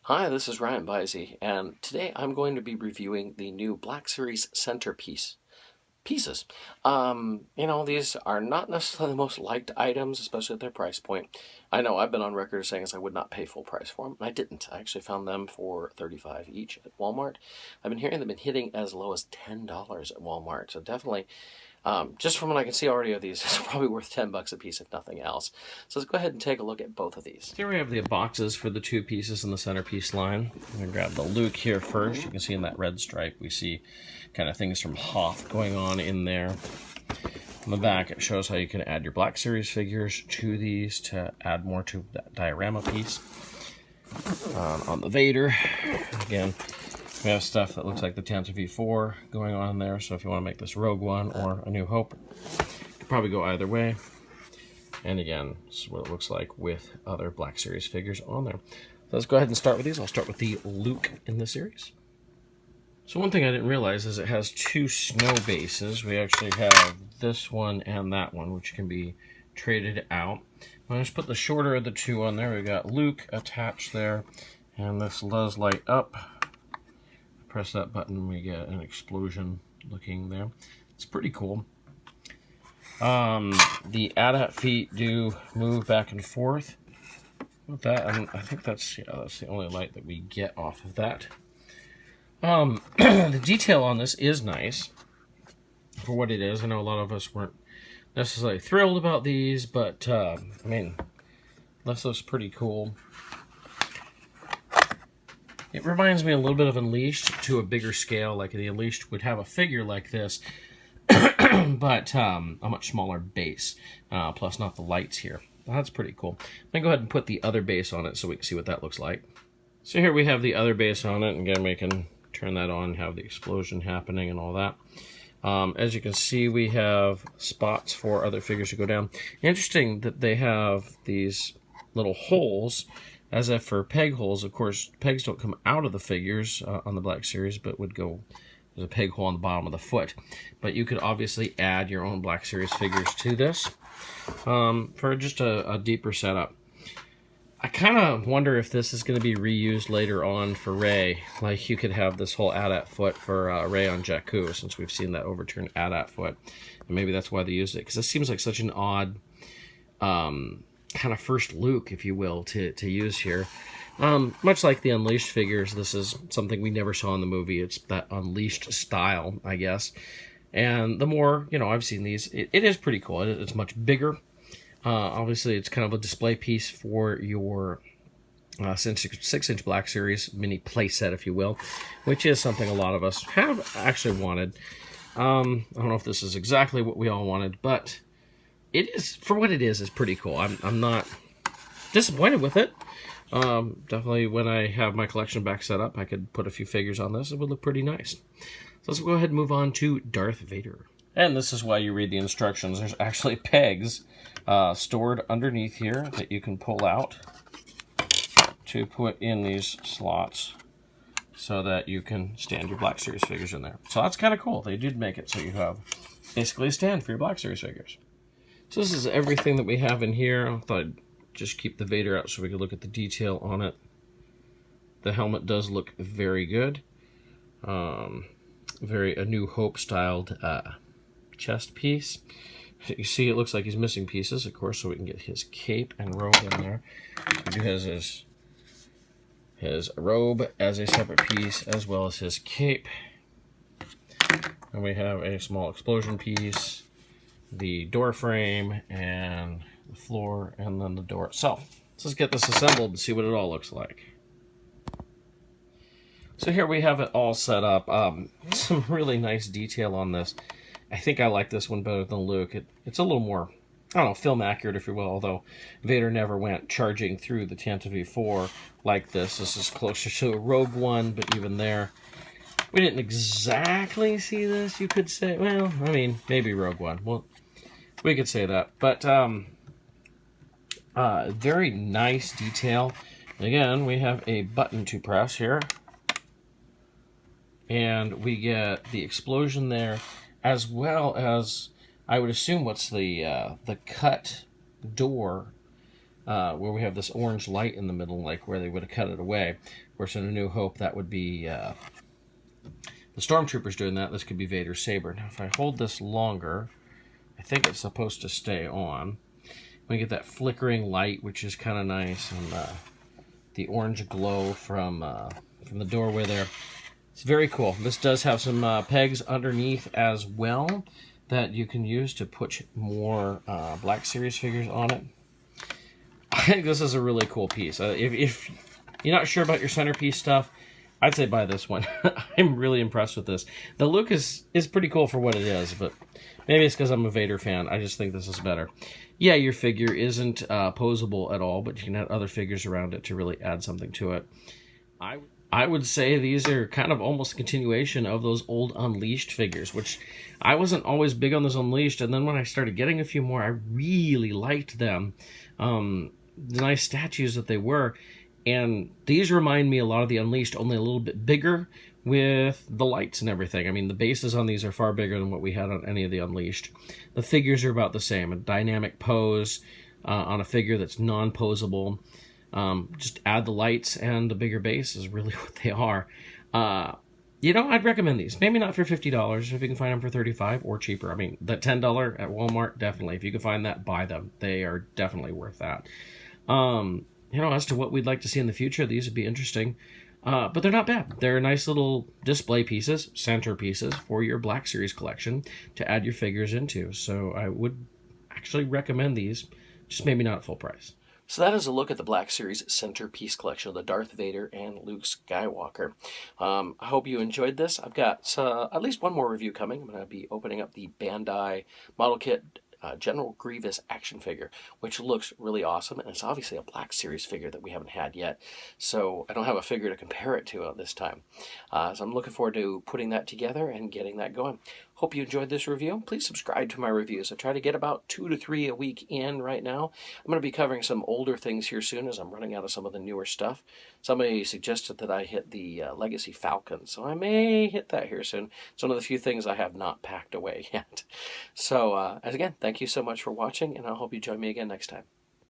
Hi, this is MrByZ, and today I'm going to be reviewing the new Black Series centerpiece pieces. These are not necessarily the most liked items, especially at their price point. I know I've been on record as saying I would not pay full price for them, and I didn't. I actually found them for $35 each at Walmart. I've been hearing they've been hitting as low as $10 at Walmart, so definitely, just from what I can see already of these, it's probably worth $10 a piece if nothing else. So let's go ahead and take a look at both of these. Here we have the boxes for the two pieces in the centerpiece line. I'm going to grab the Luke here first. You can see in that red stripe we see kind of things from Hoth going on in there. On the back it shows how you can add your Black Series figures to these to add more to that diorama piece. On the Vader, again, we have stuff that looks like the Tantive V4 going on in there, so if you want to make this Rogue One or A New Hope, you could probably go either way. And again, this is what it looks like with other Black Series figures on there. So let's go ahead and start with these. I'll start with the Luke in the series. So one thing I didn't realize is it has two snow bases. We actually have this one and that one, which can be traded out. I'll just put the shorter of the two on there. We've got Luke attached there, and this does light up. Press that button, we get an explosion looking there. It's pretty cool. The AT-AT feet do move back and forth. With that, I think that's the only light that we get off of that. The detail on this is nice for what it is. I know a lot of us weren't necessarily thrilled about these, but I mean, this looks pretty cool. It reminds me a little bit of Unleashed to a bigger scale. Like the Unleashed would have a figure like this, but a much smaller base, plus not the lights here. That's pretty cool. I'm going to go ahead and put the other base on it so we can see what that looks like. So here we have the other base on it, and again we can turn that on, have the explosion happening and all that. As you can see, we have spots for other figures to go down. Interesting that they have these little holes, as if for peg holes. Of course, pegs don't come out of the figures on the Black Series, but would go, there's a peg hole on the bottom of the foot. But you could obviously add your own Black Series figures to this for just a deeper setup. I kind of wonder if this is going to be reused later on for Rey. Like, you could have this whole AT-AT foot for Rey on Jakku, since we've seen that overturned AT-AT foot. And maybe that's why they used it, because this seems like such an odd kind of first Luke, if you will, to use here. Much like the Unleashed figures, this is something we never saw in the movie. It's that Unleashed style, I guess. And the more, I've seen these, it is pretty cool. It's much bigger. Obviously, it's kind of a display piece for your 6-inch Black Series mini playset, if you will, which is something a lot of us have actually wanted. I don't know if this is exactly what we all wanted, but it is, for what it is pretty cool. I'm not disappointed with it. Definitely when I have my collection back set up, I could put a few figures on this. It would look pretty nice. So let's go ahead and move on to Darth Vader. And this is why you read the instructions. There's actually pegs stored underneath here that you can pull out to put in these slots so that you can stand your Black Series figures in there. So that's kind of cool. They did make it so you have basically a stand for your Black Series figures. So this is everything that we have in here. I thought I'd just keep the Vader out so we could look at the detail on it. The helmet does look very good. Very A New Hope styled chest piece. You see, it looks like he's missing pieces, of course, so we can get his cape and robe in there. He has his robe as a separate piece, as well as his cape. And we have a small explosion piece, the door frame, and the floor, and then the door itself. So let's get this assembled and see what it all looks like. So here we have it all set up. Some really nice detail on this. I think I like this one better than Luke. It's a little more, I don't know, film accurate, if you will, although Vader never went charging through the Tantive V4 like this. This is closer to a Rogue One, but even there, we didn't exactly see this, you could say. Well, I mean, maybe Rogue One. Well, we could say that. But very nice detail. Again, we have a button to press here. And we get the explosion there, as well as, I would assume, what's the cut door where we have this orange light in the middle, like where they would have cut it away. Of course, in A New Hope, that would be the Stormtroopers doing that. This could be Vader's saber. Now, if I hold this longer, I think it's supposed to stay on. We get that flickering light, which is kind of nice, and the orange glow from the doorway there. It's very cool. This does have some pegs underneath as well that you can use to put more Black Series figures on it. I think this is a really cool piece. If you're not sure about your centerpiece stuff, I'd say buy this one. I'm really impressed with this. The look is pretty cool for what it is, but maybe it's because I'm a Vader fan. I just think this is better. Yeah, your figure isn't posable at all, but you can add other figures around it to really add something to it. I would say these are kind of almost a continuation of those old Unleashed figures, which I wasn't always big on those Unleashed, and then when I started getting a few more, I really liked them. The nice statues that they were, and these remind me a lot of the Unleashed, only a little bit bigger with the lights and everything. I mean, the bases on these are far bigger than what we had on any of the Unleashed. The figures are about the same, a dynamic pose on a figure that's non-posable. Just add the lights and the bigger base is really what they are. You know, I'd recommend these. Maybe not for $50 if you can find them for $35 or cheaper. I mean, that $10 at Walmart, definitely. If you can find that, buy them. They are definitely worth that. You know, as to what we'd like to see in the future, these would be interesting. But they're not bad. They're nice little display pieces, centerpieces for your Black Series collection to add your figures into. So I would actually recommend these, just maybe not at full price. So that is a look at the Black Series centerpiece collection of the Darth Vader and Luke Skywalker. I hope you enjoyed this. I've got at least one more review coming. I'm going to be opening up the Bandai model kit General Grievous action figure, which looks really awesome, and it's obviously a Black Series figure that we haven't had yet, so I don't have a figure to compare it to this time. So I'm looking forward to putting that together and getting that going. Hope you enjoyed this review. Please subscribe to my reviews. I try to get about 2 to 3 a week in right now. I'm going to be covering some older things here soon as I'm running out of some of the newer stuff. Somebody suggested that I hit the Legacy Falcon, so I may hit that here soon. It's one of the few things I have not packed away yet. So, as again, thank you so much for watching, and I hope you join me again next time.